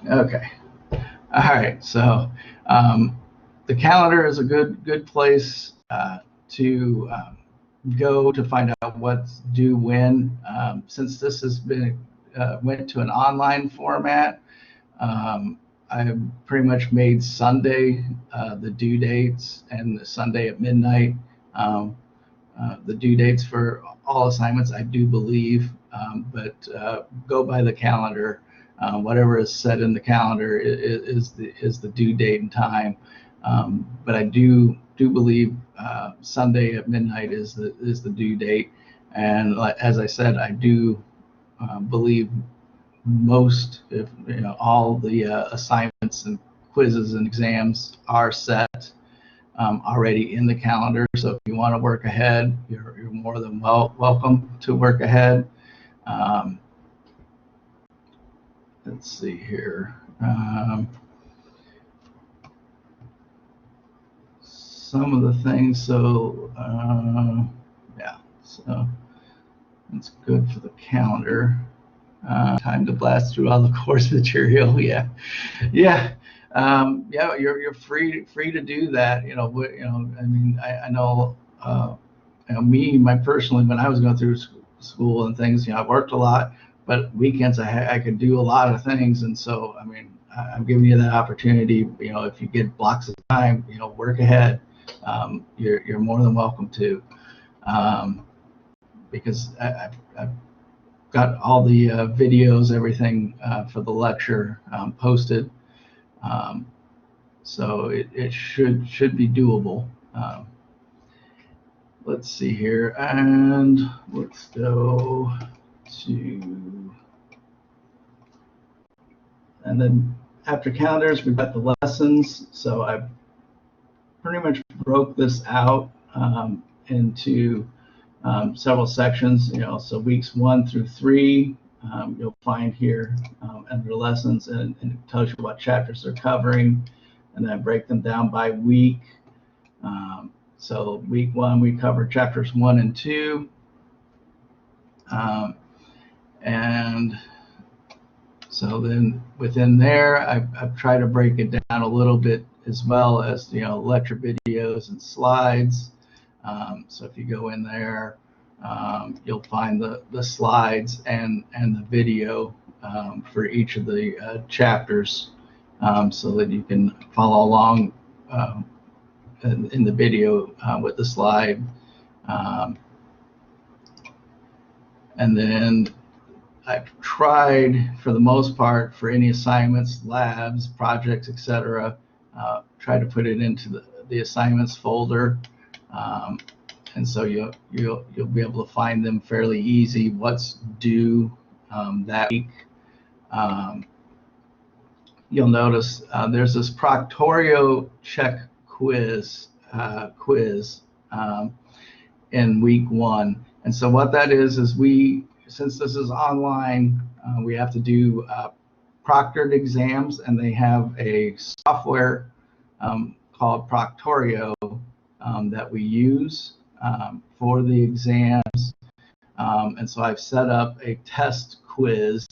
Okay. All right. So the calendar is a good place to go to find out what's due when. Since this has been went to an online format, I pretty much made Sunday the due dates and the Sunday at midnight the due dates for all assignments. I do believe, but go by the calendar. Whatever is set in the calendar is the due date and time. But I do believe Sunday at midnight is the due date. And as I said, I do believe most, if all the assignments and quizzes and exams are set already in the calendar. So if you want to work ahead, you're more than welcome to work ahead. Let's see here. Some of the things. So yeah, so that's good for the calendar. Time to blast through all the course material. Yeah, yeah. Yeah, you're free to do that. I mean, I know, me personally, when I was going through school and things, I worked a lot, but weekends I could do a lot of things, and so I mean, I'm giving you that opportunity. If you get blocks of time, work ahead. You're more than welcome to, because I've got all the videos, everything for the lecture posted. So it should be doable. Let's see here, and let's go to, and then after calendars, we've got the lessons. So I pretty much broke this out into several sections. So weeks 1 through 3, you'll find here under lessons, and it tells you what chapters they're covering, and then I break them down by week. So week 1, we cover chapters 1 and 2. And so then within there, I've tried to break it down a little bit, as well as, lecture videos and slides. So if you go in there, you'll find the slides and the video for each of the chapters, so that you can follow along in the video with the slide. And then I've tried, for the most part, for any assignments, labs, projects, etc., try to put it into the assignments folder, and so you'll be able to find them fairly easy. What's due that week? You'll notice there's this Proctorio check quiz in week 1, and so what that is since this is online, we have to do proctored exams, and they have a software called Proctorio that we use for the exams. And so I've set up a test quiz,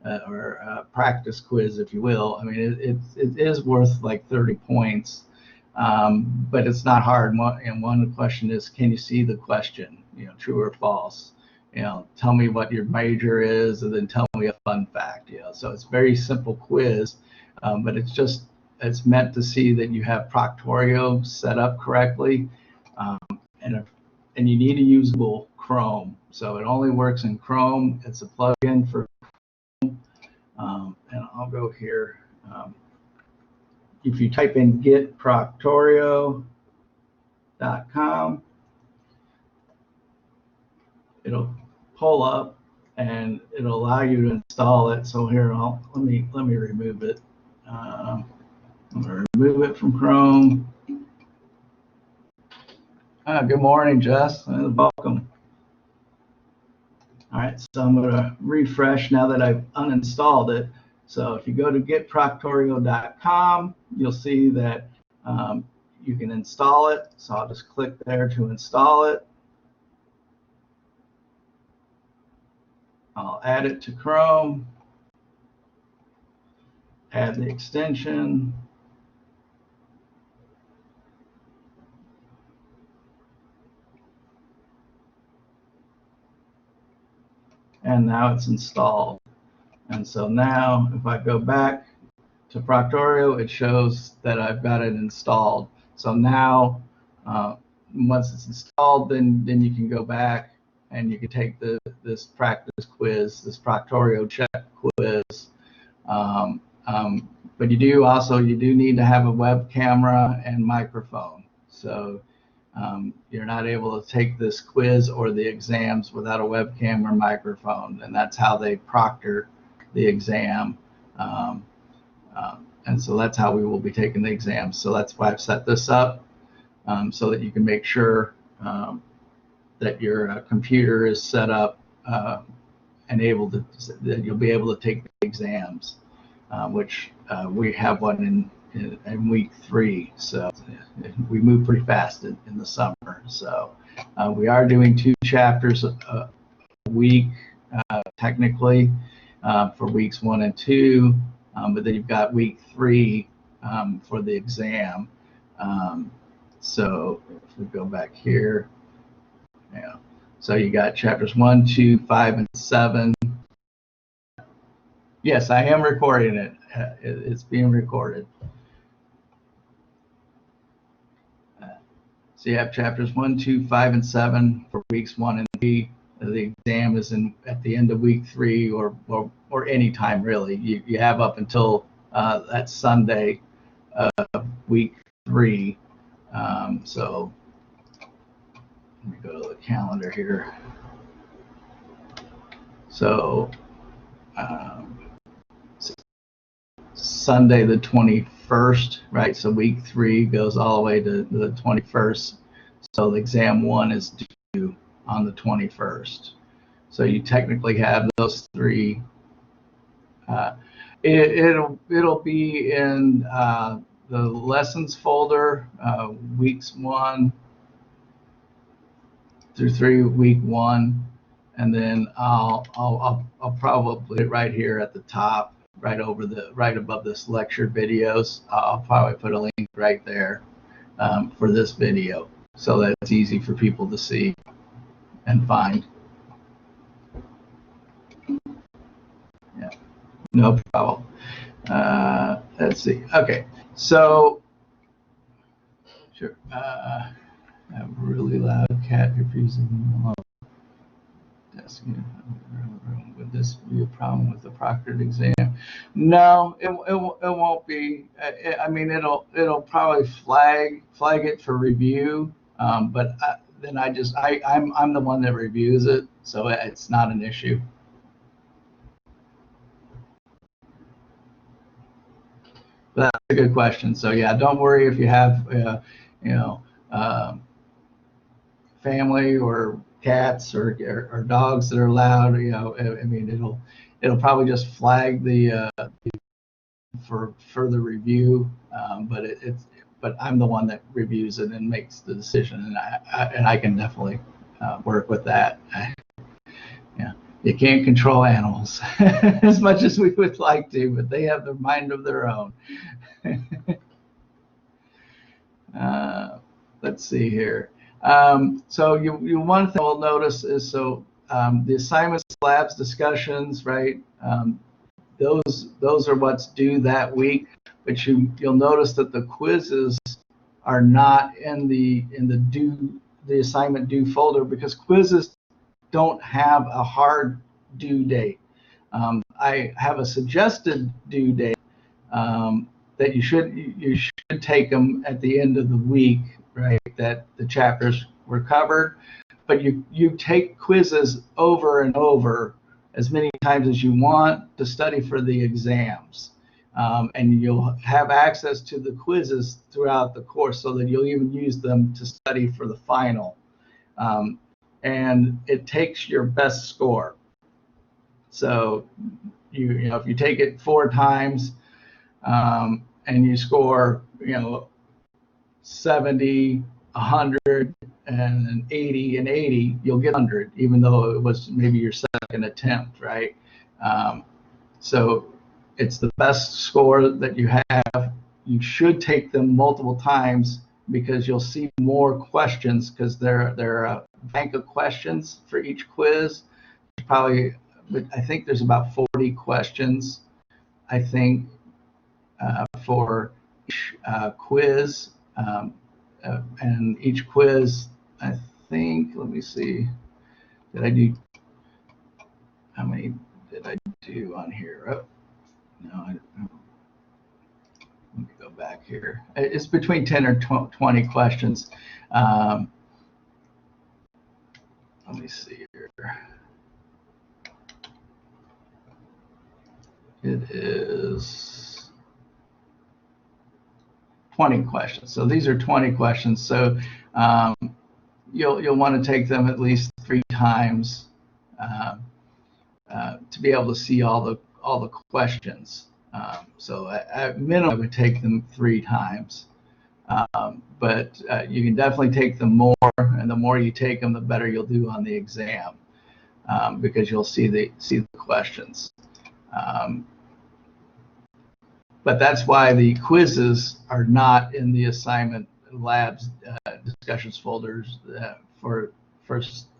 or a practice quiz, if you will. I mean, it is worth like 30 points, but it's not hard. And one question is, can you see the question? True or false? Tell me what your major is, and then tell me a fun fact. So it's a very simple quiz, but it's meant to see that you have Proctorio set up correctly, and you need to use Google Chrome. So it only works in Chrome. It's a plugin for Chrome, and I'll go here. If you type in getproctorio.com, it'll pull up and it'll allow you to install it. So here, let me remove it. I'm going to remove it from Chrome. Good morning, Jess. Welcome. All right, so I'm going to refresh now that I've uninstalled it. So if you go to getproctorio.com, you'll see that you can install it. So I'll just click there to install it. I'll add it to Chrome. add the extension. And now it's installed. And so now if I go back to Proctorio, it shows that I've got it installed. So now once it's installed, then you can go back and you can take this practice quiz, this Proctorio check quiz. But you do need to have a web camera and microphone. So you're not able to take this quiz or the exams without a webcam or microphone, and that's how they proctor the exam. And so that's how we will be taking the exams. So that's why I've set this up, so that you can make sure that your computer is set up and that you'll be able to take the exams, which we have one in week 3. So we move pretty fast in the summer. So we are doing 2 chapters a week, technically, for weeks 1 and 2. But then you've got week 3 for the exam. So if we go back here, yeah. So you got chapters 1, 2, 5, and 7. Yes, I am recording it. It's being recorded. So you have chapters 1, 2, 5, and 7 for weeks 1 and 3. The exam is at the end of week 3 or any time really. You have up until that Sunday of week 3. So let me go to the calendar here. So Sunday the 21st, right? So week 3 goes all the way to the 21st. So the exam 1 is due on the 21st. So you technically have those 3. It'll be in the lessons folder, weeks 1 through 3, week 1, and then I'll probably put it right here at the top, right above this lecture videos. I'll probably put a link right there for this video, so that it's easy for people to see and find. Yeah, no problem. Let's see. Okay, so sure. I have a really loud cat confusing me alone. Would this be a problem with the proctored exam? No, it won't be. I mean, it'll probably flag it for review, but then I'm the one that reviews it, so it's not an issue. But that's a good question. So yeah, don't worry if you have family or cats or dogs that are loud. I mean, it'll probably just flag the for further review, but I'm the one that reviews it and makes the decision, and I can definitely work with that. Yeah, you can't control animals as much as we would like to, but they have their mind of their own. Let's see here. So you one thing we'll notice is the assignments, labs, discussions, right? Those are what's due that week, but you'll notice that the quizzes are not in the assignment due folder, because quizzes don't have a hard due date. I have a suggested due date that you should take them at the end of the week, right? That the chapters were covered, but you take quizzes over and over as many times as you want to study for the exams, and you'll have access to the quizzes throughout the course, so that you'll even use them to study for the final, and it takes your best score. So you know, if you take it 4 times and you score 70, 100, and 80 and 80, you'll get 100, even though it was maybe your second attempt, right? So It's the best score that you have. You should take them multiple times because you'll see more questions, because there are a bank of questions for each quiz. Probably, but I think there's about 40 questions, I think, for each quiz. And each quiz, I think, let me see, did I do, how many did I do on here? Oh, no, let me go back here. It's between 10 or 20 questions. Let me see here. It is 20 questions. So these are 20 questions. So you'll want to take them at least 3 times to be able to see all the questions. So at minimum, I would take them 3 times. But you can definitely take them more, and the more you take them, the better you'll do on the exam, because you'll see the questions. But that's why the quizzes are not in the assignment labs discussions folders for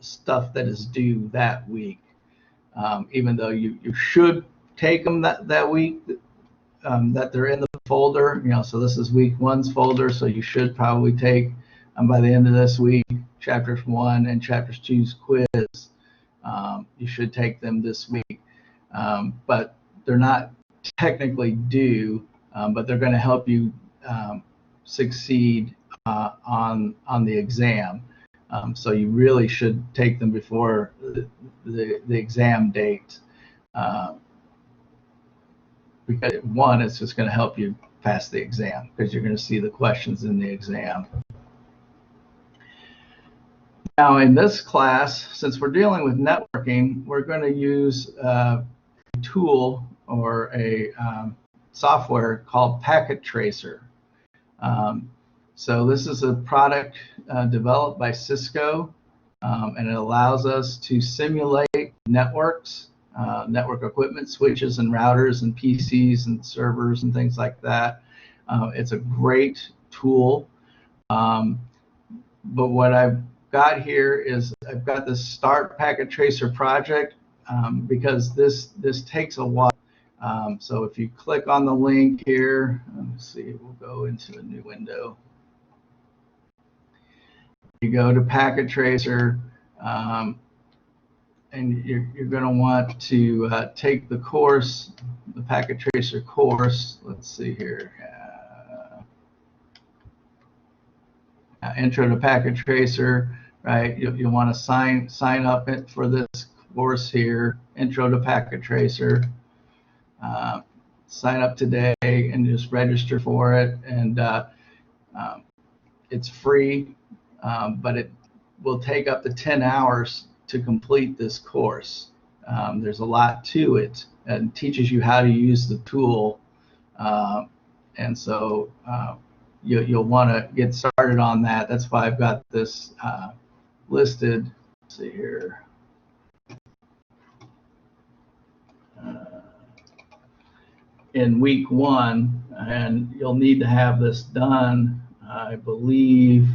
stuff that is due that week. Even though you should take them that week, that they're in the folder, so this is week 1's folder, so you should probably take by the end of this week chapters 1 and chapters 2's quiz. You should take them this week, but they're not technically due, but they're going to help you succeed on the exam. So you really should take them before the exam date. Because one, it's just going to help you pass the exam, because you're going to see the questions in the exam. Now in this class, since we're dealing with networking, we're going to use a tool or a software called Packet Tracer. So this is a product developed by Cisco, and it allows us to simulate networks, network equipment, switches and routers and PCs and servers and things like that. It's a great tool. But what I've got here is I've got this Start Packet Tracer project, because this takes a while. So if you click on the link here, let's see, we'll go into a new window. You go to Packet Tracer, and you're going to want to take the course, the Packet Tracer course. Let's see here. Intro to Packet Tracer, right? You'll want to sign up for this course here, Intro to Packet Tracer. Sign up today and just register for it, and it's free, but it will take up to 10 hours to complete this course. There's a lot to it, and teaches you how to use the tool, and so you'll want to get started on that. That's why I've got this listed. Let's see here. In week 1, and you'll need to have this done, I believe,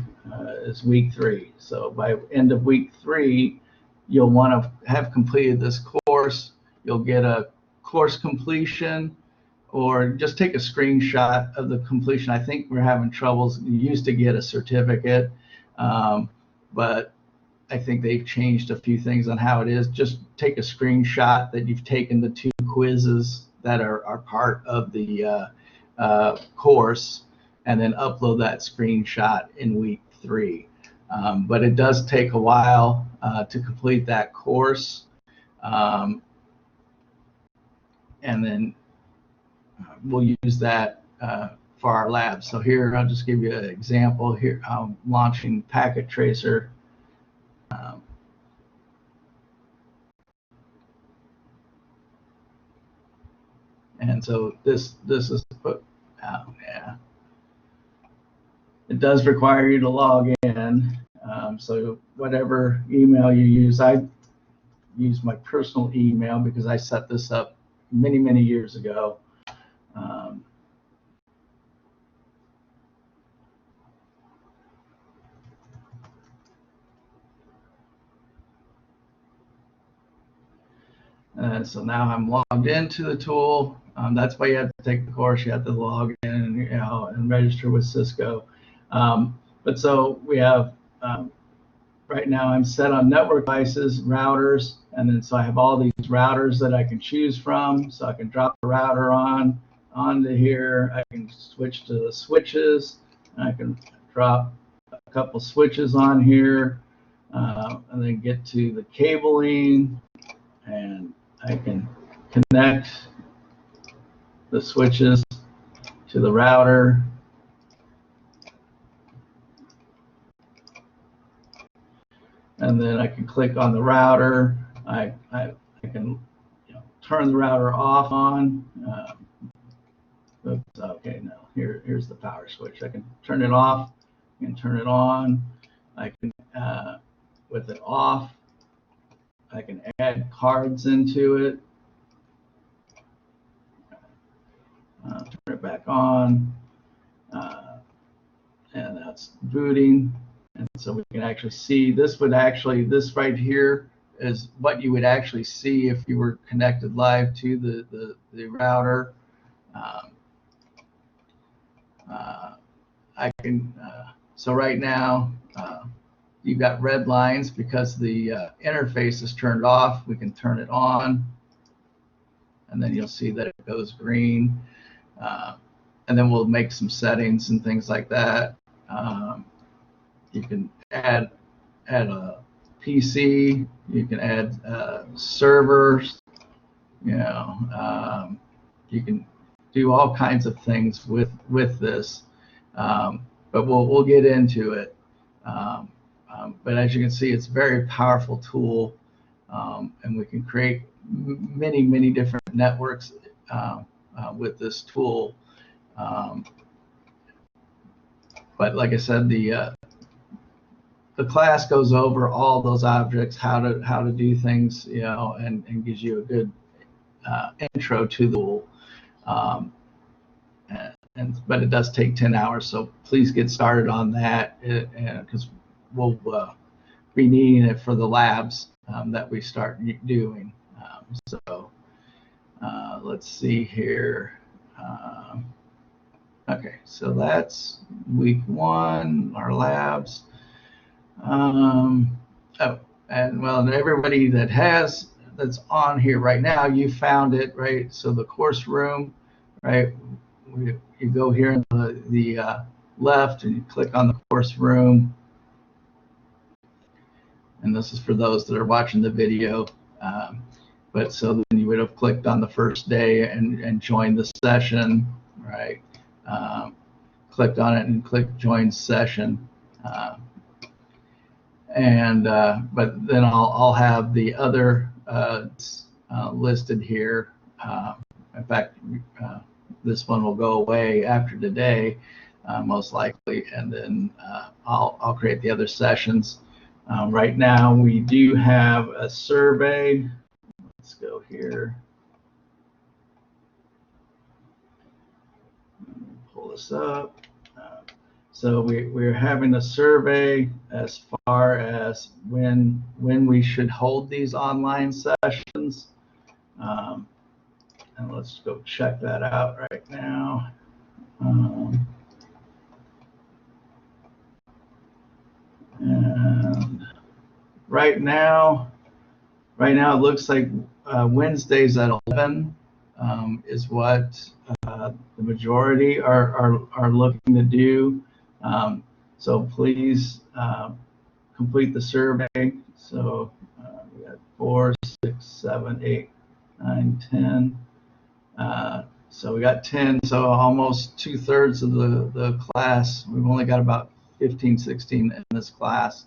is week 3. So by end of week 3, you'll want to have completed this course. You'll get a course completion, or just take a screenshot of the completion. I think we're having troubles. You used to get a certificate, but I think they've changed a few things on how it is. Just take a screenshot that you've taken the 2 quizzes that are part of the course, and then upload that screenshot in week 3. But it does take a while to complete that course, and then we'll use that for our lab. So here, I'll just give you an example. Here, I'm launching Packet Tracer. And so this is put out. Yeah, it does require you to log in. So whatever email you use, I use my personal email because I set this up many years ago. Um, and so now I'm logged into the tool. That's why you have to take the course. You have to log in and, and register with Cisco. But so we have, right now I'm set on network devices, routers, and then so I have all these routers that I can choose from. So I can drop the router onto here. I can switch to the switches. I can drop a couple switches on here, and then get to the cabling, and I can connect the switches to the router. And then I can click on the router. I can turn the router off on. Oops, okay, no, here's the power switch. I can turn it off. I can turn it on. I can, with it off, I can add cards into it. Turn it back on. And that's booting. And so we can actually see, this right here is what you would actually see if you were connected live to the router. So right now, you've got red lines because the interface is turned off. We can turn it on, and then you'll see that it goes green. And then we'll make some settings and things like that. You can add a PC. You can add servers. You can do all kinds of things with this. But we'll get into it. But as you can see, it's a very powerful tool, and we can create many different networks with this tool. But like I said, the class goes over all those objects, how to do things, and gives you a good intro to the tool. But it does take 10 hours, so please get started on that, because we'll be needing it for the labs that we start doing. Let's see here. Okay, so that's week 1, our labs. And everybody that's on here right now, you found it, right? So the course room, right? You go here in the left and you click on the course room. And this is for those that are watching the video. But so then you would have clicked on the first day and joined the session, right? Clicked on it and click join session. But then I'll have the other listed here. In fact, this one will go away after today, most likely, and then I'll create the other sessions. Right now, we do have a survey. Let's go here. Pull this up. So we're having a survey as far as when we should hold these online sessions. And let's go check that out right now. And right now it looks like Wednesdays at 11 is what the majority are looking to do. So please complete the survey. So we got 4, 6, 7, 8, 9, 10. So we got 10. So almost 2/3 of the class. We've only got about 15, 16 in this class.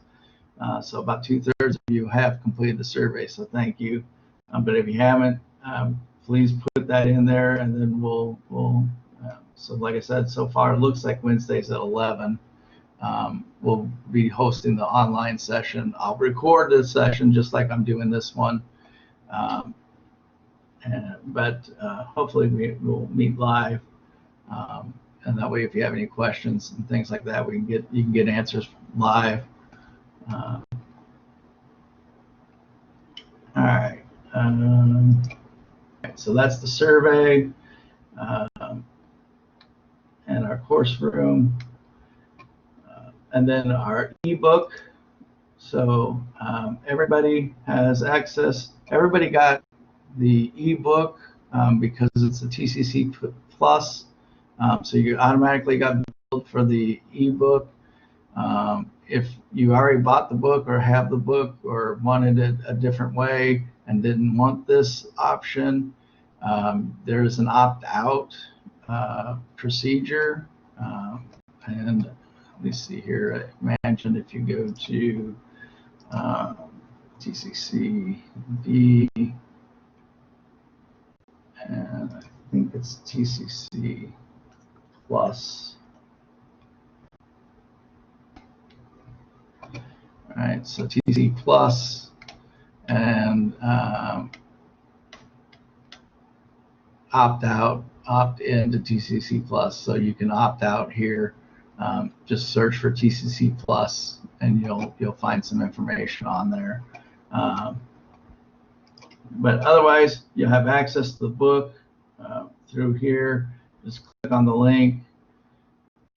So about 2/3 of you have completed the survey. So thank you. But if you haven't, please put that in there, and then we'll. So like I said, so far it looks like Wednesdays at 11. We'll be hosting the online session. I'll record this session just like I'm doing this one, But hopefully we will meet live. And that way, if you have any questions and things like that, you can get answers live. All right. So that's the survey and our course room, and then our ebook. So everybody has access. Everybody got the ebook because it's a TCC Plus. So you automatically got billed for the ebook. If you already bought the book or have the book or wanted it a different way and didn't want this option, there's an opt-out procedure. And let me see here. I mentioned if you go to TCCD, and I think it's TCC Plus. All right, so TCC Plus and opt in to TCC Plus. So you can opt out here. Just search for TCC Plus, and you'll find some information on there. But otherwise, you'll have access to the book through here. Just click on the link,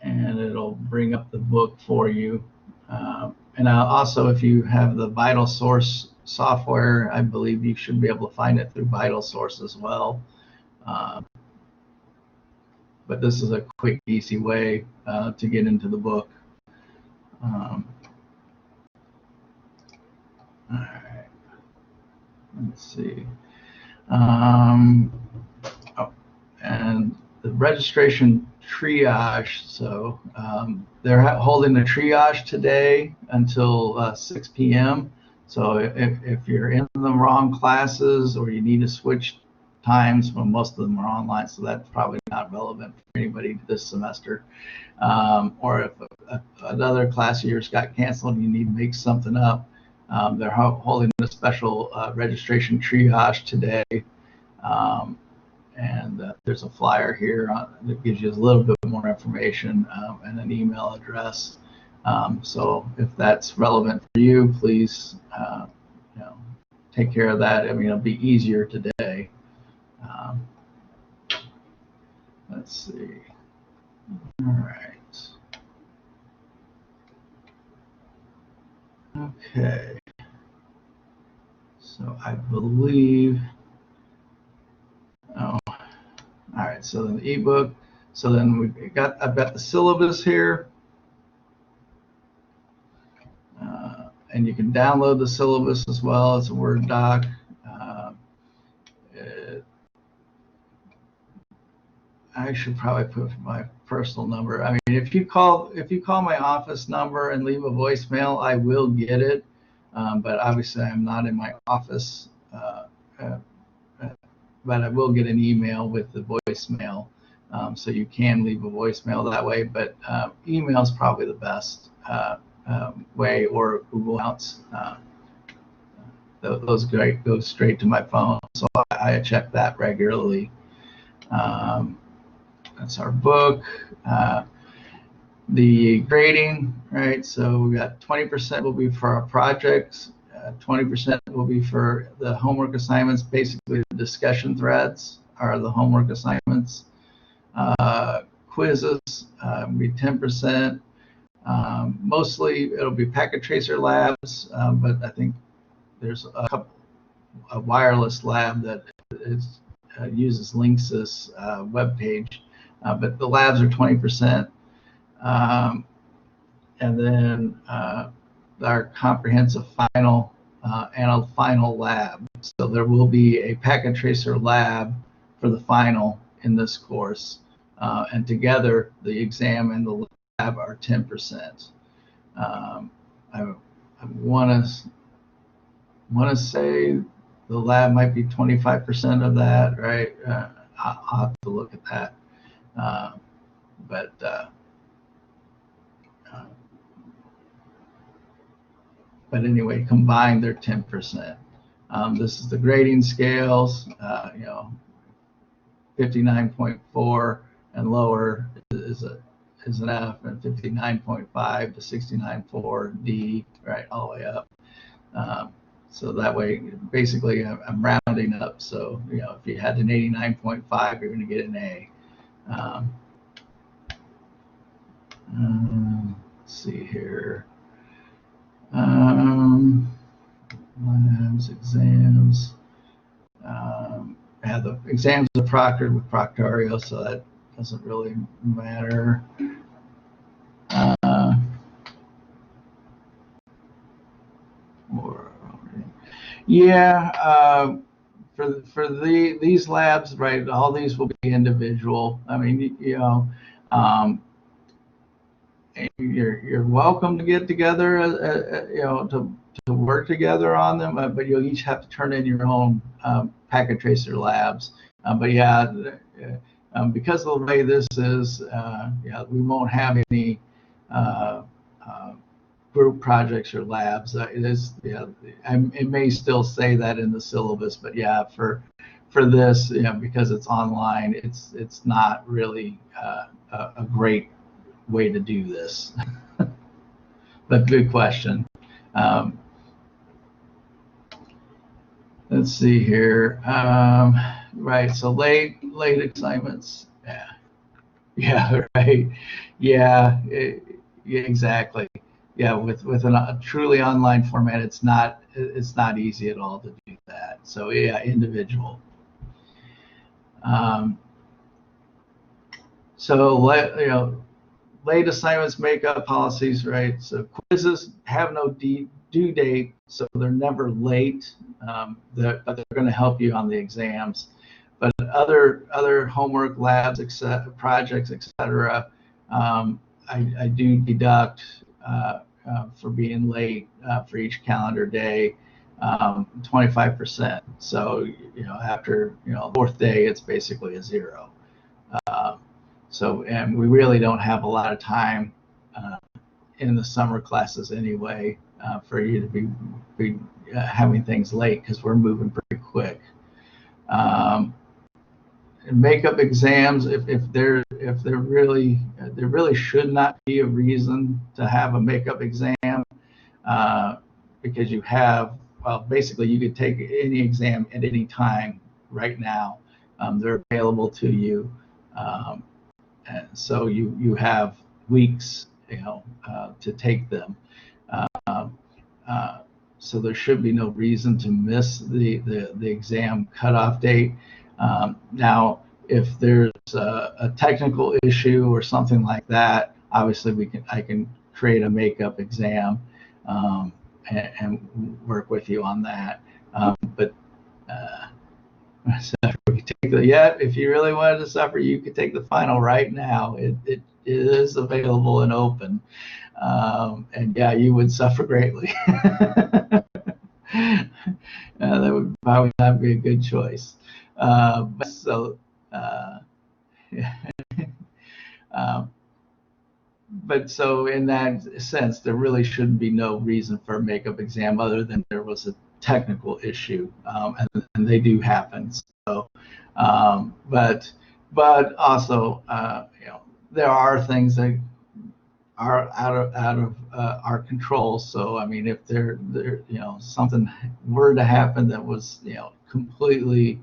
and it'll bring up the book for you. And also, if you have the Vital Source software, I believe you should be able to find it through Vital Source as well. But this is a quick, easy way to get into the book. All right. Let's see. And the registration triage. So they're holding the triage today until 6 p.m. So if you're in the wrong classes or you need to switch times, well, most of them are online, so that's probably not relevant for anybody this semester. Or if another class of yours got canceled and you need to make something up, they're holding a special registration triage today. And there's a flyer here that gives you a little bit more information and an email address. So if that's relevant for you, please take care of that. I mean, it'll be easier today. Let's see. All right. Okay. So I believe. Oh. All right. So then the ebook. So then I've got the syllabus here. And you can download the syllabus as well as a Word doc. I should probably put my personal number. I mean, if you call my office number and leave a voicemail, I will get it. But obviously, I'm not in my office. But I will get an email with the voicemail, so you can leave a voicemail that way. But email is probably the best way, or Google Hangouts. Those go straight to my phone, so I check that regularly. That's our book. The grading, right? So we got 20% will be for our projects, 20% will be for the homework assignments. Basically, the discussion threads are the homework assignments. Quizzes will be 10%. Mostly it'll be packet tracer labs, but I think there's a wireless lab that uses Linksys webpage, but the labs are 20%. And then our comprehensive final and a final lab. So there will be a packet tracer lab for the final in this course, and together the exam and the lab are 10%. I want to say the lab might be 25% of that, right? I'll have to look at that. But anyway, combined they're 10%. This is the grading scales, 59.4 and lower is an F, and 59.5 to 69.4 D, right, all the way up. So that way, basically, I'm rounding up. So, if you had an 89.5, you're going to get an A. Let's see here. Labs, exams. The exams are proctored with Proctorio, so that doesn't really matter. For these labs, right? All these will be individual. I mean, you're welcome to get together, to work together on them, but you'll each have to turn in your own packet tracer labs. But yeah, because of the way this is, we won't have any group projects or labs. It may still say that in the syllabus, but yeah, for this, because it's online, it's not really a great way to do this. But good question. Let's see here. Right, so late assignments. Yeah, right. Yeah, exactly. Yeah, with a truly online format, it's not easy at all to do that. So yeah, individual. So late assignments make up policies, right? So quizzes have no due date, so they're never late, but they're going to help you on the exams. But other homework, labs, projects, etc., I do deduct for being late for each calendar day 25%. So after the fourth day, it's basically a zero. And we really don't have a lot of time in the summer classes anyway for you to be having things late, because we're moving pretty quick. Makeup exams, if there really should not be a reason to have a makeup exam, because you have, well, basically you could take any exam at any time right now. They're available to you. And so you have weeks, to take them. So there should be no reason to miss the exam cutoff date. Now, if there's a technical issue or something like that, obviously I can create a makeup exam and work with you on that. If you really wanted to suffer, you could take the final right now. It is available and open. And yeah, you would suffer greatly. That would probably not be a good choice. But so in that sense, there really shouldn't be no reason for a makeup exam other than there was a technical issue, and they do happen. So, but also, there are things that are out of our control. So I mean, if there something were to happen that was completely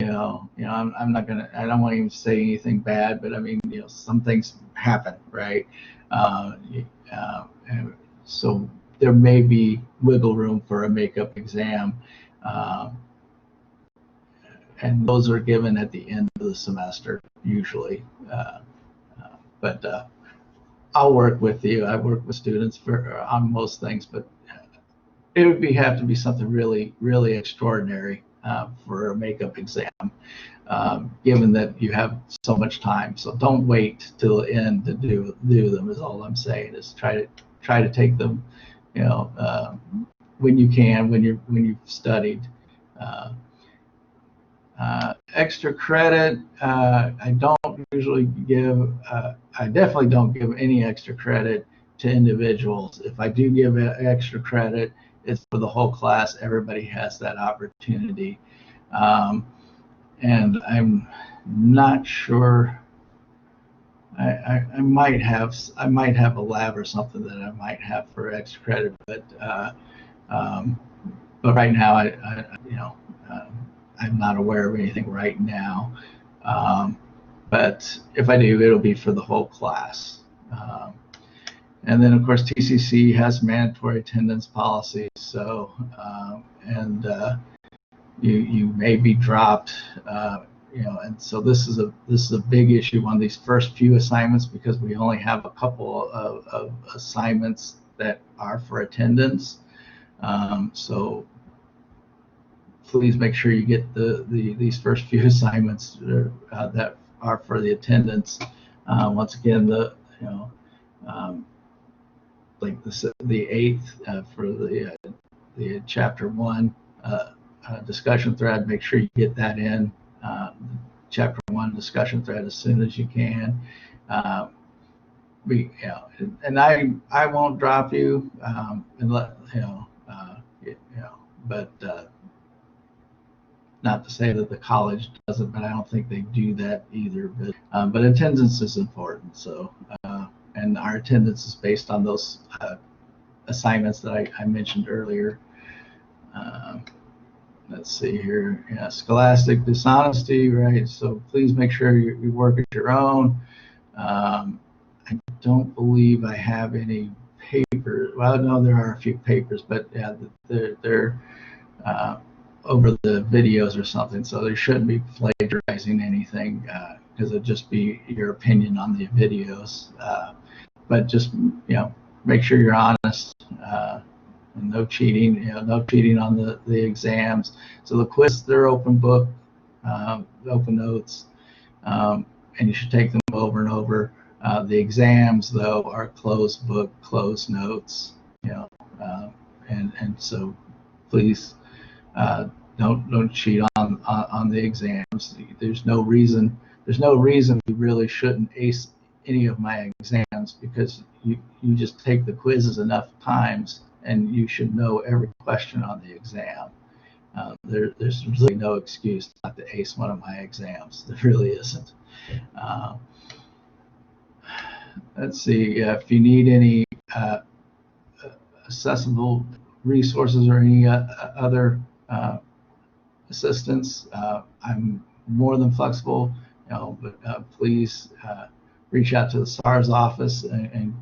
I'm not gonna, I don't want to even say anything bad, but I mean some things happen, right? And so there may be wiggle room for a makeup exam, and those are given at the end of the semester usually. But I'll work with you. I work with students on most things, but it would have to be something really, really extraordinary for a makeup exam, given that you have so much time. So don't wait till the end to do them. Is all I'm saying. Is try to take them, when you can, when you've studied. Extra credit, I don't usually give. I definitely don't give any extra credit to individuals. If I do give extra credit, it's for the whole class. Everybody has that opportunity. And I'm not sure. I might have a lab or something that I might have for extra credit, but right now I'm not aware of anything right now. But if I do, it'll be for the whole class. And then, of course, TCC has mandatory attendance policies. So, you may be dropped, and so this is a big issue on these first few assignments, because we only have a couple of assignments that are for attendance. So please make sure you get these first few assignments that are for the attendance. Once again, like the 8th for the chapter 1 discussion thread. Make sure you get that in chapter 1 discussion thread as soon as you can. And I won't drop you, and but not to say that the college doesn't, but I don't think they do that either. But attendance is important. So and our attendance is based on those assignments that I mentioned earlier. Let's see here. Yeah, scholastic dishonesty, right? So please make sure you work at your own. I don't believe I have any papers. Well, no, there are a few papers, but yeah, they're over the videos or something, so they shouldn't be plagiarizing anything, because it'll just be your opinion on the videos. But just make sure you're honest. And no cheating, no cheating on the exams. So the quiz, they're open book, open notes, and you should take them over and over. The exams, though, are closed book, closed notes. And so please don't cheat on the exams. There's no reason you really shouldn't ace any of my exams, because you just take the quizzes enough times and you should know every question on the exam. There's really no excuse not to ace one of my exams. There really isn't. Let's see, if you need any accessible resources or any other assistance, I'm more than flexible, but please reach out to the SARS office and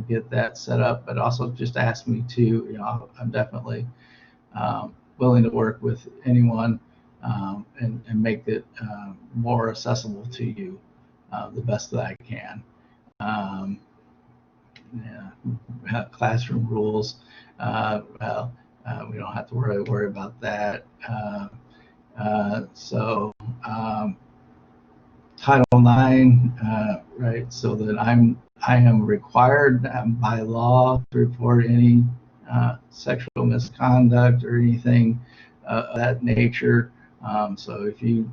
get that set up. But also just ask me too. I'm definitely willing to work with anyone and make it more accessible to you the best that I can. Classroom rules. We don't have to worry about that. Title IX, right? So that I am required by law to report any sexual misconduct or anything of that nature. So if you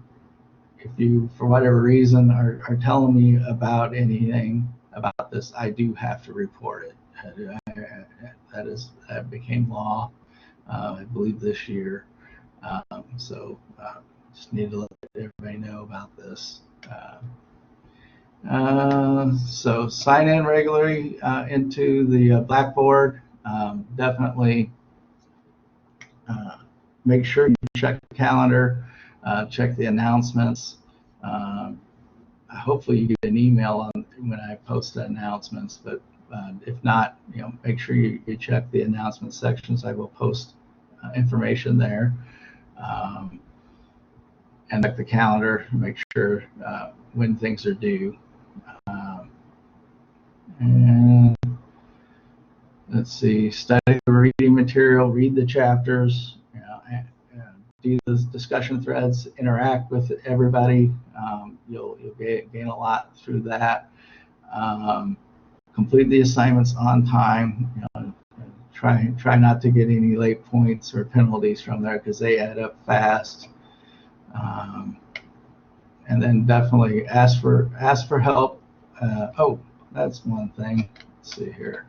for whatever reason are telling me about anything about this, I do have to report it. That became law, I believe, this year. So just need to let everybody know about this. So sign in regularly into the Blackboard. Definitely make sure you check the calendar, check the announcements. Hopefully you get an email when I post the announcements, but if not, make sure you check the announcement sections. I will post information there. And check the calendar, make sure when things are due. And let's see, study the reading material, read the chapters, do the discussion threads, interact with everybody. You'll gain a lot through that. Complete the assignments on time. Try not to get any late points or penalties from there, because they add up fast. And then definitely ask for help. Oh, that's one thing. Let's see here.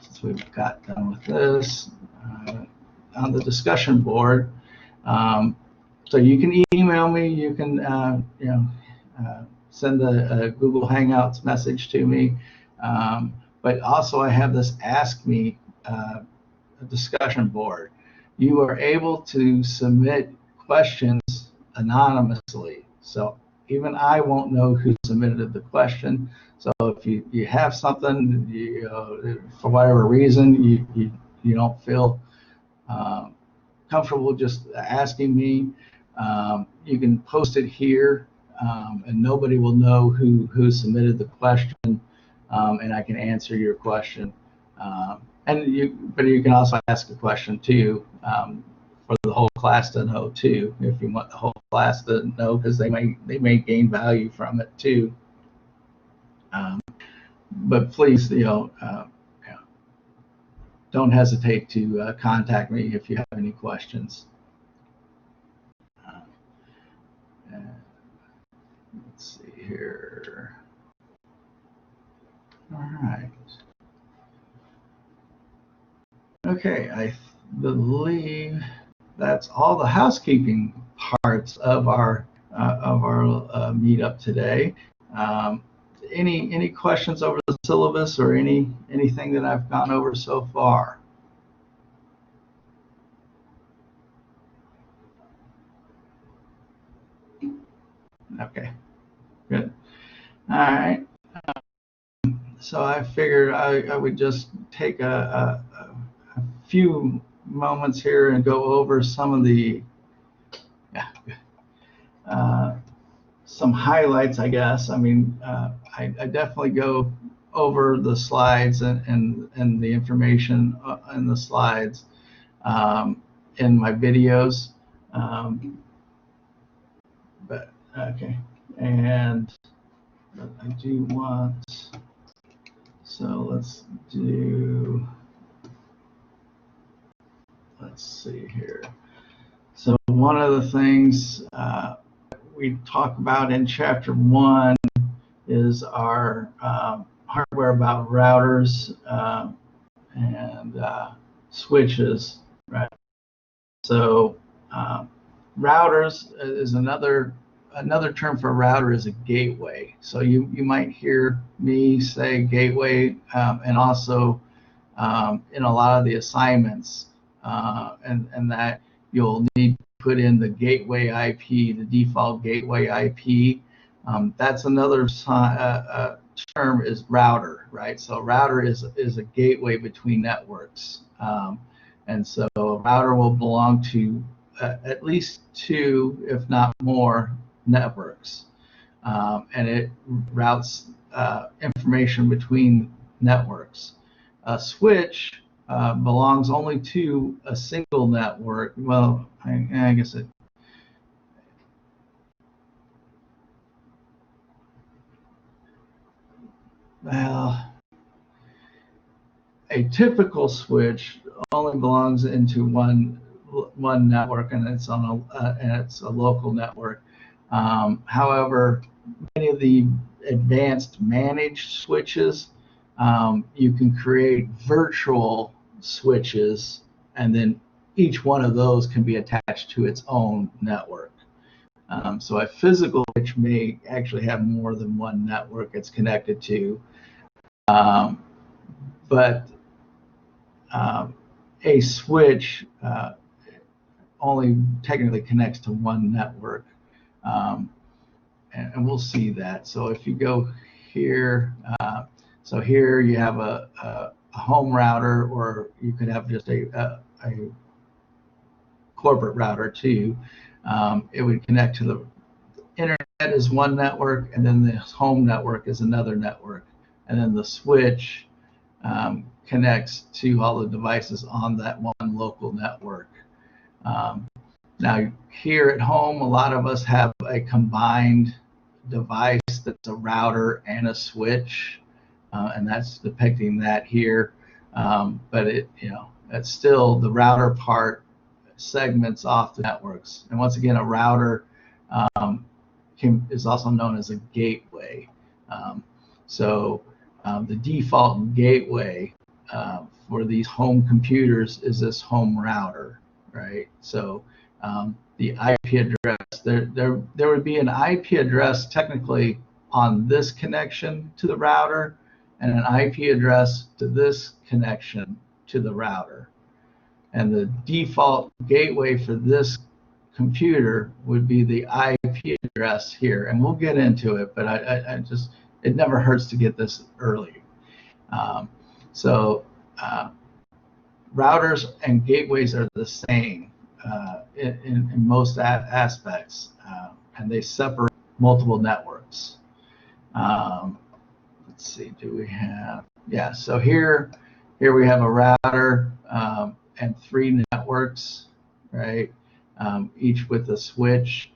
Since we've got done with this, on the discussion board. So you can email me, you can send a Google Hangouts message to me, but also I have this Ask Me discussion board. You are able to submit questions anonymously, so even I won't know who submitted the question. So if you have something, for whatever reason you don't feel comfortable just asking me, you can post it here, and nobody will know who submitted the question, and I can answer your question. But you can also ask a question too, for the whole class to know too, if you want the whole class to know, because they may gain value from it too. But please, don't hesitate to contact me if you have any questions. Let's see here. All right. Okay, I believe that's all the housekeeping parts of our meetup today. Any questions over the syllabus or anything that I've gone over so far? Okay, good. All right. So I figured I would just take a few moments here and go over some of the some highlights, I guess. I mean, I definitely go over the slides and the information in the slides in my videos. But okay, and I do want, so let's see here. So one of the things we talk about in chapter 1 is our hardware about routers and switches, right? So routers is another term for router is a gateway. So you might hear me say gateway, and also in a lot of the assignments, and that you'll need to put in the gateway IP, the default gateway IP. That's another term is router, right? So router is a gateway between networks, and so a router will belong to at least 2, if not more, networks, and it routes information between networks. A switch belongs only to a single network. Well, I guess it. Well, a typical switch only belongs into one network, and it's on a local network. However, many of the advanced managed switches, you can create virtual switches, and then each one of those can be attached to its own network. So a physical switch may actually have more than one network it's connected to, but a switch only technically connects to one network, and we'll see that. So if you go here, so here you have a home router, or you could have just a corporate router too. It would connect to the internet is one network, and then the home network is another network, and then the switch connects to all the devices on that one local network. Now here at home, a lot of us have a combined device that's a router and a switch, and that's depicting that here. But it's still the router part segments off the networks. And once again, a router is also known as a gateway. So the default gateway for these home computers is this home router. right? So the IP address, there would be an IP address technically on this connection to the router and an IP address to this connection to the router. And the default gateway for this computer would be the IP address here. And we'll get into it, but I just, it never hurts to get this early. So routers and gateways are the same in most aspects, and they separate multiple networks. Let's see, do we have, yeah, so here we have a router and 3 networks, right? Each with a switch.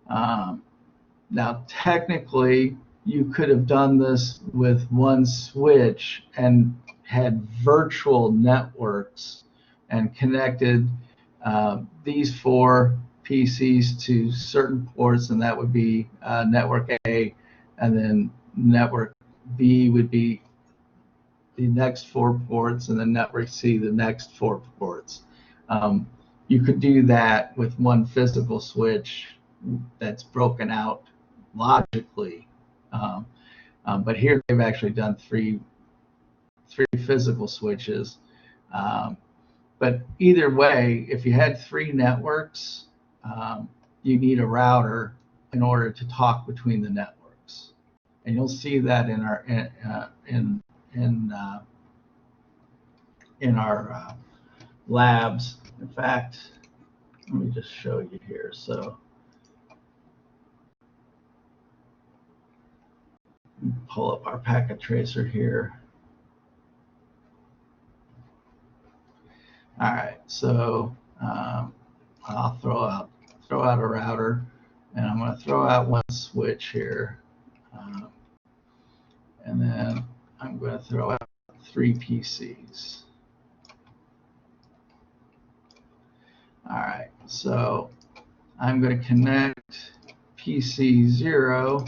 Now, technically, you could have done this with one switch and had virtual networks and connected these 4 PCs to certain ports, and that would be network A, and then network B would be the next 4 ports, and then network C, the next 4 ports. You could do that with one physical switch that's broken out logically. But here they've actually done three physical switches. But either way, if you had 3 networks, you need a router in order to talk between the networks. And you'll see that in our in our labs. In fact, let me just show you here. So pull up our packet tracer here. All right, so I'll throw out a router, and I'm going to throw out one switch here, and then I'm going to throw out 3 PCs. All right, so I'm going to connect PC 0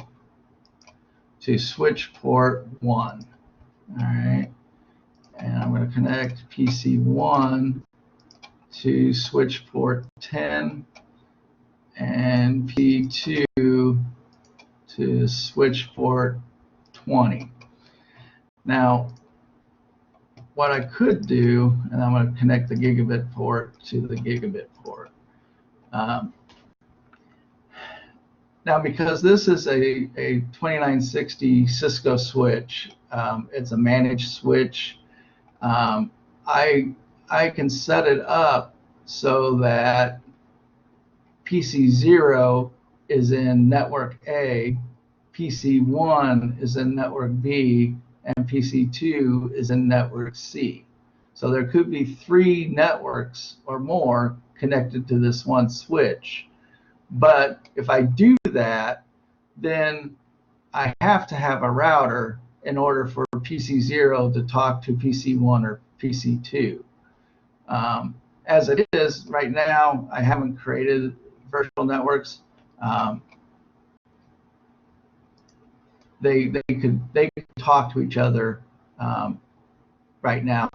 to switch port 1. All right, and I'm going to connect PC 1 to switch port 10 and P2 to switch port 20. Now, what I could do, and I'm going to connect the gigabit port to the gigabit port. Now, because this is a 2960 Cisco switch, it's a managed switch, I can set it up so that PC 0 is in network A, PC 1 is in network B, and PC 2 is in network C. So there could be 3 networks or more connected to this one switch. But if I do that, then I have to have a router in order for PC 0 to talk to PC 1 or PC 2. As it is right now, I haven't created virtual networks. They could talk to each other right now.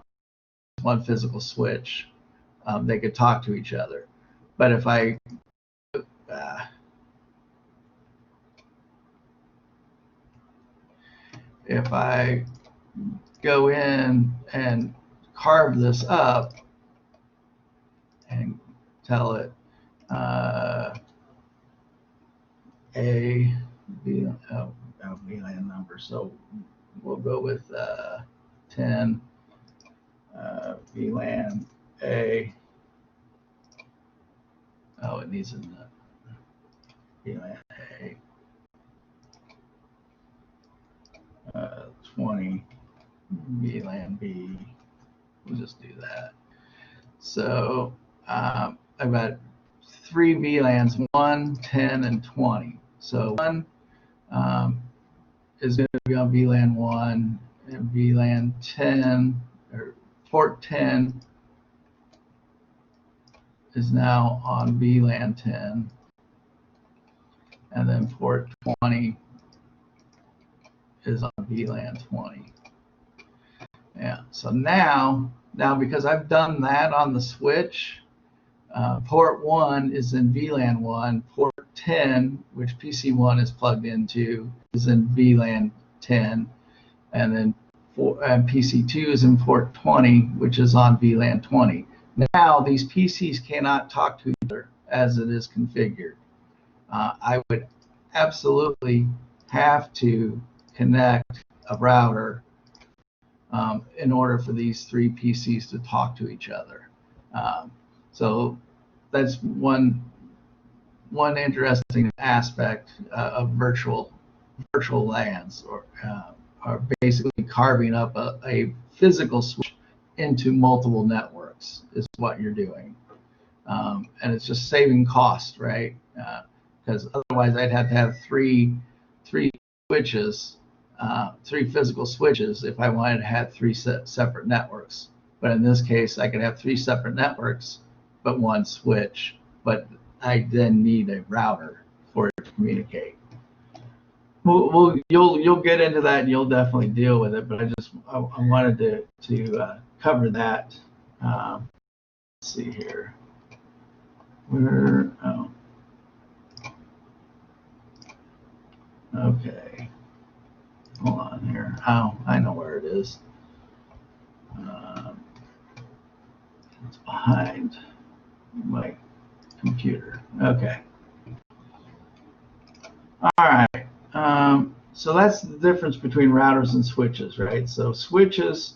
One physical switch, they could talk to each other. But if I go in and carve this up and tell it VLAN number, so we'll go with 10 VLAN A. Oh, it needs a VLAN A. 20 VLAN B. We'll just do that. So I've got 3 VLANs, 1, 10, and 20. So 1 is going to be on VLAN 1, and VLAN 10, or port 10 is now on VLAN 10, and then port 20 is on VLAN 20. Yeah, so now because I've done that on the switch, Port 1 is in VLAN 1. Port 10, which PC1 is plugged into, is in VLAN 10. And then PC2 is in port 20, which is on VLAN 20. Now, these PCs cannot talk to each other as it is configured. I would absolutely have to connect a router in order for these three PCs to talk to each other. So that's one interesting aspect of virtual LANs, or basically carving up a physical switch into multiple networks is what you're doing. And it's just saving cost, right? Because otherwise I'd have to have three switches, three physical switches if I wanted to have three separate networks. But in this case, I could have three separate networks, but one switch. But I then need a router for it to communicate. Well, you'll get into that, and you'll definitely deal with it. But I wanted to cover that. Let's see here. Oh, okay. Hold on here. Oh, I know where it is. It's behind my computer. Okay. All right. So that's the difference between routers and switches, right? So switches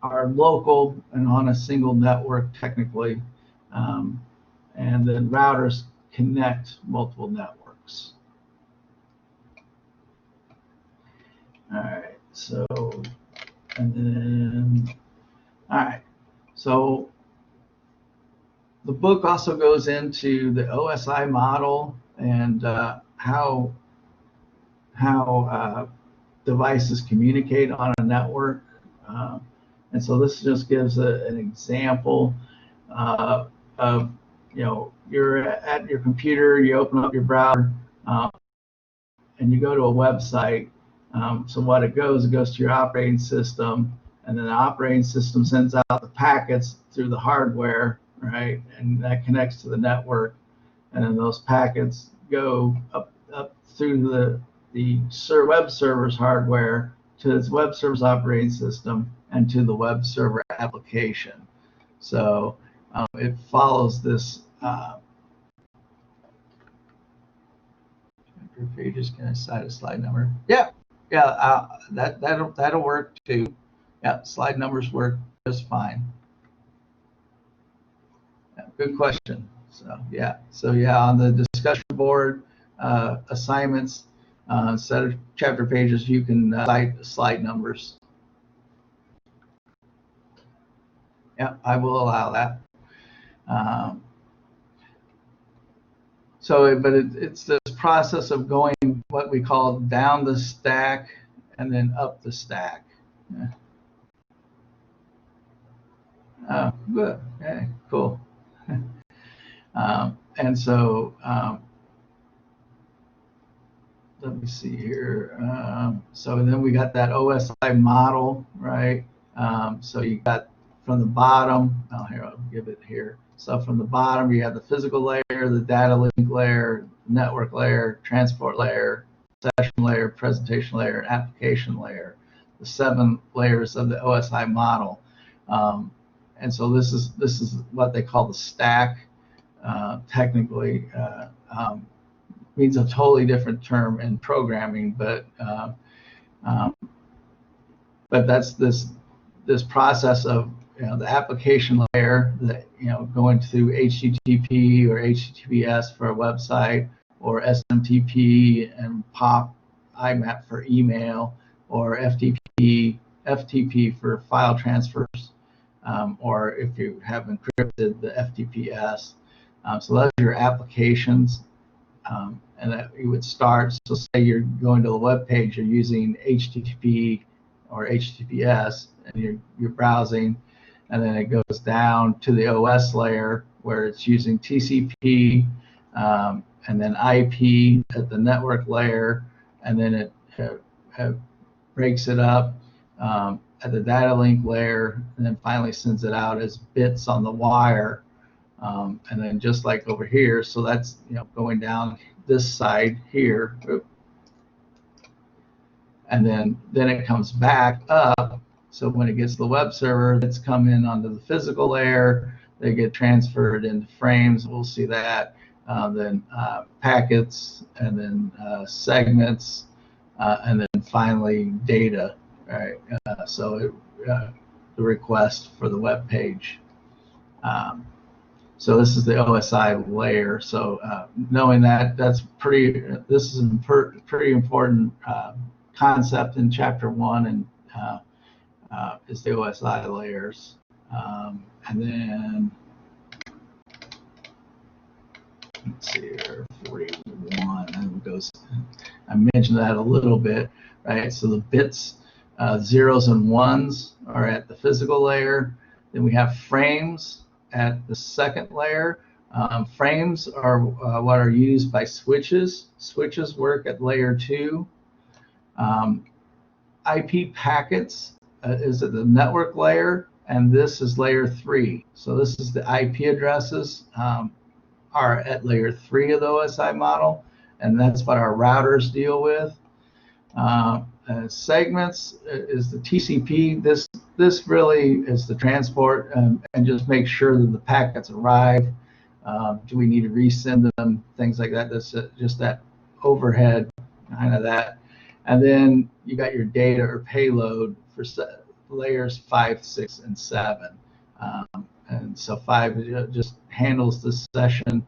are local and on a single network technically, and then routers connect multiple networks. All right. So, and then, all right. So the book also goes into the OSI model and how devices communicate on a network. And so this just gives an example of, you're at your computer, you open up your browser, and you go to a website. So what it goes to your operating system, and then the operating system sends out the packets through the hardware, right? And that connects to the network. And then those packets go up through the web server's hardware to its web server's operating system and to the web server application. So it follows this. Pages, can I cite a slide number? Yeah, that'll work too. Yeah, slide numbers work just fine. Yeah, good question. So yeah, on the discussion board, assignments, instead of chapter pages, you can cite slide numbers. Yeah, I will allow that. But it's this process of going what we call down the stack and then up the stack. Yeah. Oh, good. Okay, cool. And so let me see here. So then we got that OSI model, right? So you got from the bottom. Oh, here, I'll give it here. So from the bottom, you have the physical layer, the data link layer, network layer, transport layer, session layer, presentation layer, and application layer. The 7 layers of the OSI model. And so this is what they call the stack. Technically, means a totally different term in programming, but that's this process of the application layer that going through HTTP or HTTPS for a website, or SMTP and POP IMAP for email, or FTP for file transfers, or if you have encrypted the FTPS. So those are your applications, and that you would start. So say you're going to the web page, you're using HTTP or HTTPS, and you're browsing, and then it goes down to the OS layer where it's using TCP, and then IP at the network layer, and then it breaks it up at the data link layer, and then finally sends it out as bits on the wire And then just like over here, so that's going down this side here. And then it comes back up. So when it gets to the web server, it's come in onto the physical layer. They get transferred into frames. We'll see that. Then packets, and then segments, and then finally data. Right. So the request for the web page. So this is the OSI layer. So knowing that, this is a pretty important concept in chapter 1, and is the OSI layers. And then let's see here, 41, and it goes. I mentioned that a little bit, right? So the bits, zeros and ones, are at the physical layer. Then we have frames at the second layer. Frames are what are used by switches. Switches work at layer 2. IP packets is at the network layer, and this is layer 3. So this is the IP addresses are at layer 3 of the OSI model, and that's what our routers deal with. Segments is the TCP. This really is the transport, and just make sure that the packets arrive. Do we need to resend them? Things like that. That's just that overhead, kind of that. And then you got your data or payload for layers 5, 6, and 7. And so 5 just handles the session,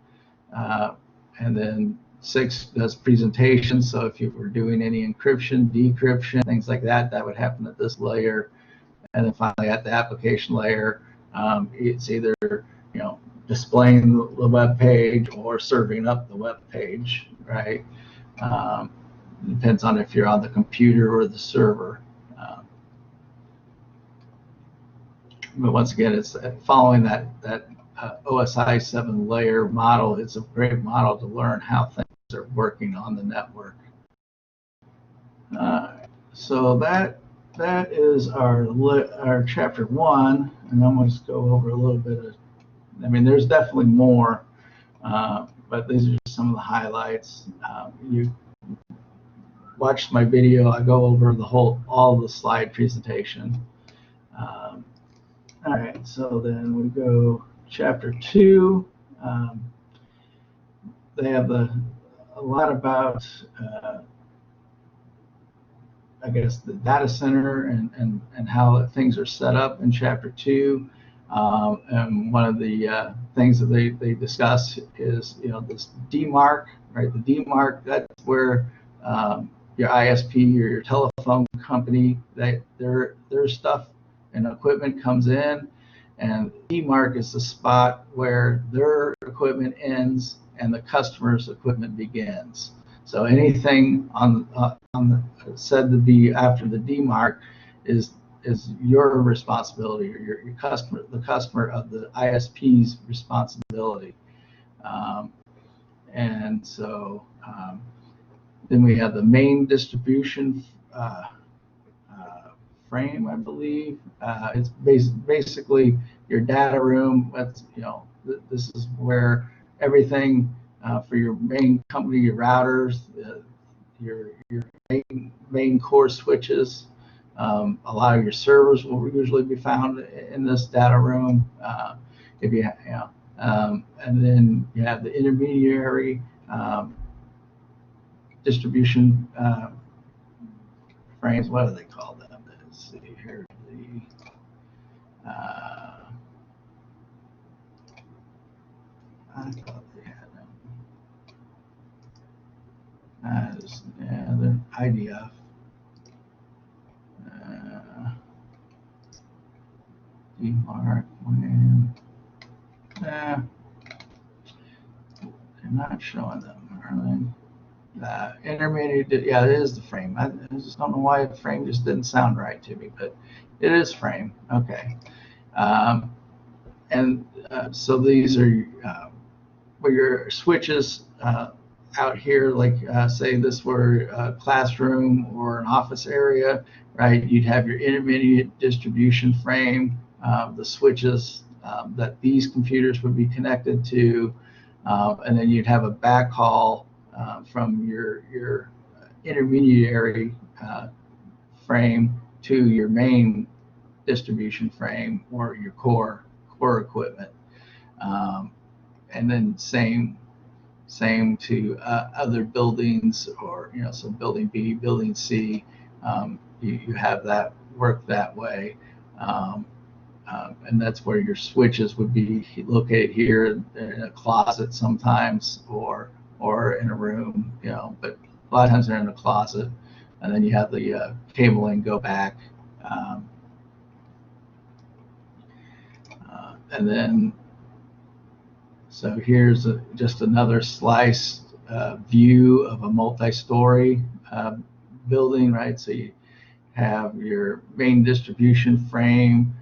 and then 6 does presentation. So if you were doing any encryption, decryption, things like that, that would happen at this layer. And then finally at the application layer, it's either displaying the web page or serving up the web page, right? Depends on if you're on the computer or the server. But once again, it's following that OSI 7 layer model. It's a great model to learn how things are working on the network. So that is our chapter 1, and I'm going to just go over a little bit of. I mean, there's definitely more, but these are just some of the highlights. You watched my video. I go over all the slide presentation. All right, so then we go chapter 2. They have a lot about, I guess, the data center and how things are set up in chapter 2. And one of the things that they discuss is, this DMARC, right? The DMARC, that's where your ISP or your telephone company, their stuff and equipment comes in, and DMARC is the spot where their equipment ends and the customer's equipment begins. So anything said to be after the DMARC is your responsibility, or your customer, the customer of the ISP's responsibility. And so then we have the main distribution frame, I believe. It's basically your data room. That's, this is where everything for your main company, your routers, your main core switches. A lot of your servers will usually be found in this data room. If you and then you have the intermediary distribution frames. What do they call them? Let's see here. I thought they had them. They're IDF. DMARC, WAN. They're not showing them, are they? Intermediate, yeah, it is the frame. I just don't know why the frame just didn't sound right to me, but it is frame. Okay. So these are where your switches out here, like say this were a classroom or an office area, right? You'd have your intermediate distribution frame, the switches that these computers would be connected to, and then you'd have a backhaul from your intermediary frame to your main distribution frame or your core equipment, and then same to other buildings, or so building B, building C, you have that work that way, and that's where your switches would be located here in a closet sometimes, or in a room, but a lot of times they're in a closet, and then you have the cabling go back, and then so here's just another slice view of a multi-story building, right? So you have your main distribution frame,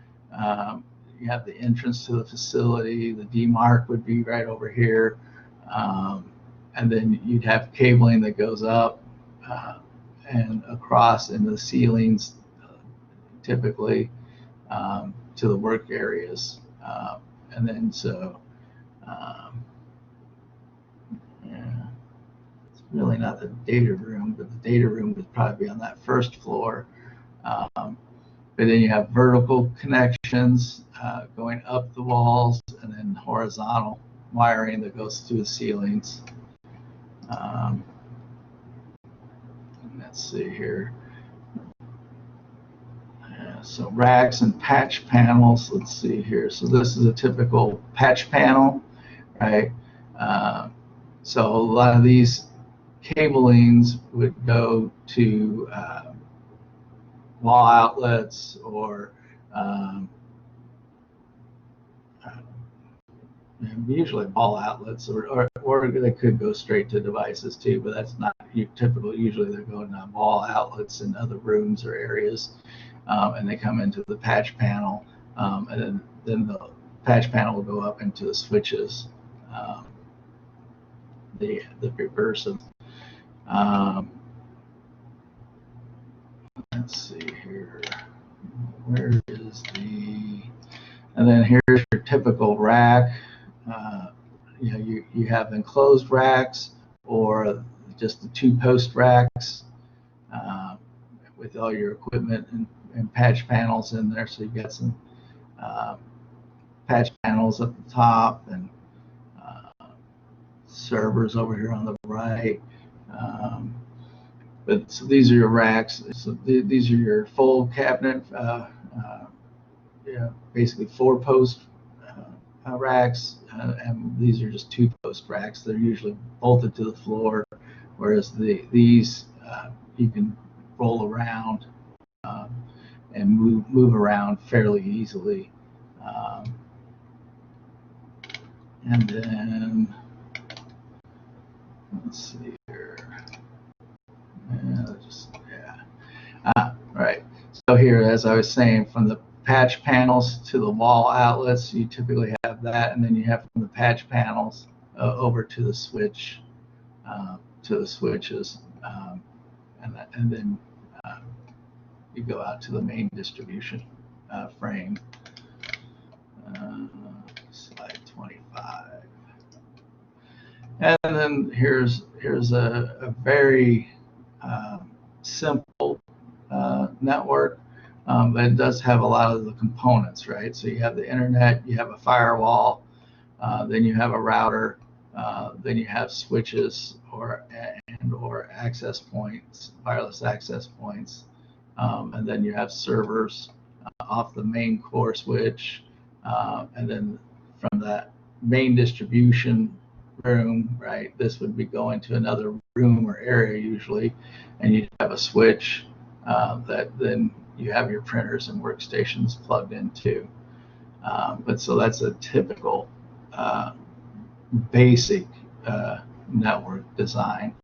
you have the entrance to the facility, the demarc would be right over here, and then you'd have cabling that goes up and across into the ceilings, typically, to the work areas, and then yeah, it's really not the data room, but the data room would probably be on that first floor. But then you have vertical connections going up the walls, and then horizontal wiring that goes through the ceilings. Let's see here. So racks and patch panels. Let's see here. So this is a typical patch panel, right? So a lot of these cablings would go to wall outlets, or usually wall outlets, or they could go straight to devices too, but that's not typical. Usually they're going to wall outlets in other rooms or areas, and they come into the patch panel, and then the patch panel will go up into the switches, the recursive. Let's see here. Where is the? And then here's your typical rack. You have enclosed racks, or just the 2-post racks with all your equipment and patch panels in there. So you've got some patch panels at the top, and servers over here on the right. But so these are your racks. So these are your full cabinet, basically 4-post racks, and these are just 2-post racks. They're usually bolted to the floor, whereas these you can roll around and move around fairly easily. And then let's see here. Right. So here, as I was saying, from the patch panels to the wall outlets, you typically have that, and then you have from the patch panels over to the switch, to the switches, and then you go out to the main distribution frame. Slide 25. And then here's a very simple network, but it does have a lot of the components, right? So you have the internet, you have a firewall, then you have a router, then you have switches or access points, wireless access points, and then you have servers off the main core switch, and then from that main distribution room, right, this would be going to another room or area usually, and you'd have a switch that then you have your printers and workstations plugged into. But so that's a typical basic network design.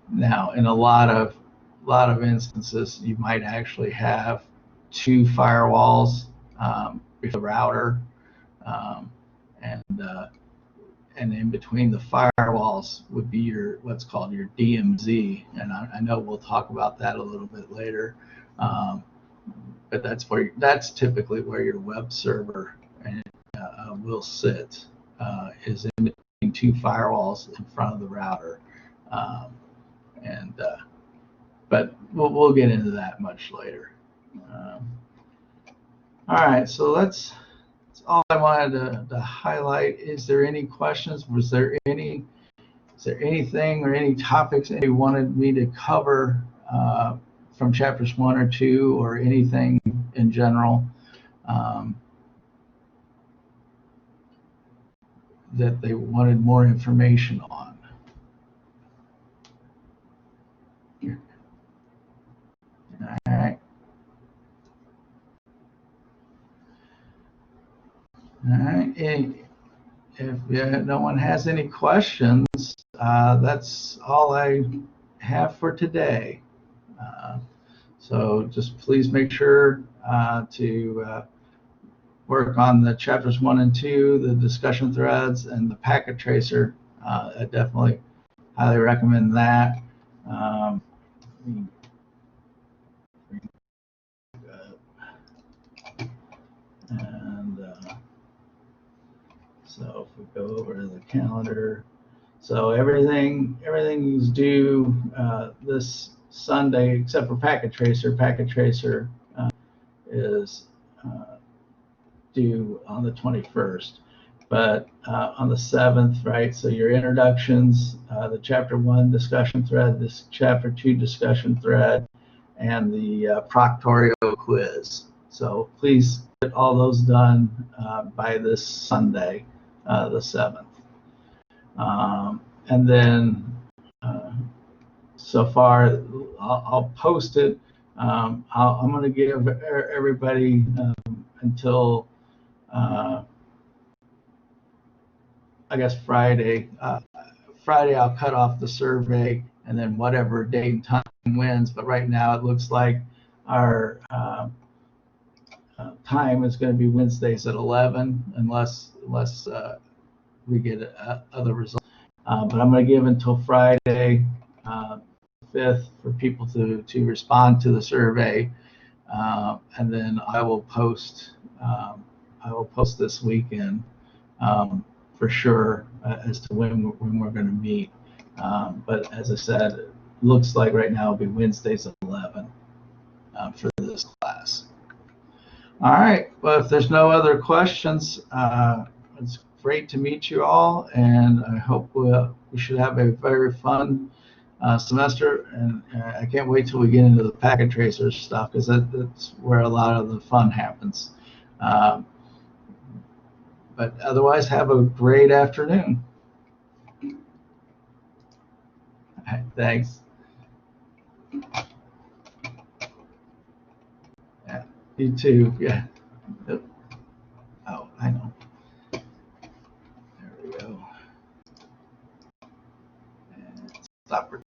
Now, in a lot of instances, you might actually have 2 firewalls with a router, and in between the firewalls would be your what's called your DMZ, and I know we'll talk about that a little bit later. but that's typically where your web server will sit, is in between two firewalls in front of the router. Um, and But we'll get into that much later. All right, so that's all I wanted to highlight. Is there any questions? Is there anything or any topics you wanted me to cover from chapters 1 or 2, or anything in general that they wanted more information on? All right. All right. If no one has any questions, that's all I have for today. So just please make sure to work on the chapters 1 and 2, the discussion threads, and the packet tracer. I definitely highly recommend that. And so if we go over to the calendar, so everything is due this Sunday except for packet tracer. Packet tracer is due on the 21st, but on the 7th, right? So your introductions, the chapter 1 discussion thread, this chapter 2 discussion thread, and the proctorial quiz. So please get all those done by this Sunday, the 7th. And then so far, I'll post it. I'm going to give everybody until I guess Friday. Friday, I'll cut off the survey, and then whatever date and time wins. But right now, it looks like our time is going to be Wednesdays at 11, unless we get other results. But I'm going to give until Friday, 5th, for people to respond to the survey, and then I will post this weekend for sure as to when we're going to meet. But as I said, it looks like right now it'll be Wednesdays at 11 for this class. All right. Well, if there's no other questions, it's great to meet you all, and I hope we should have a very fun semester. And I can't wait till we get into the packet tracer stuff, because that's where a lot of the fun happens. But otherwise, have a great afternoon. Thanks. Yeah, you too. Yeah. Oh, I know. There we go. And stop.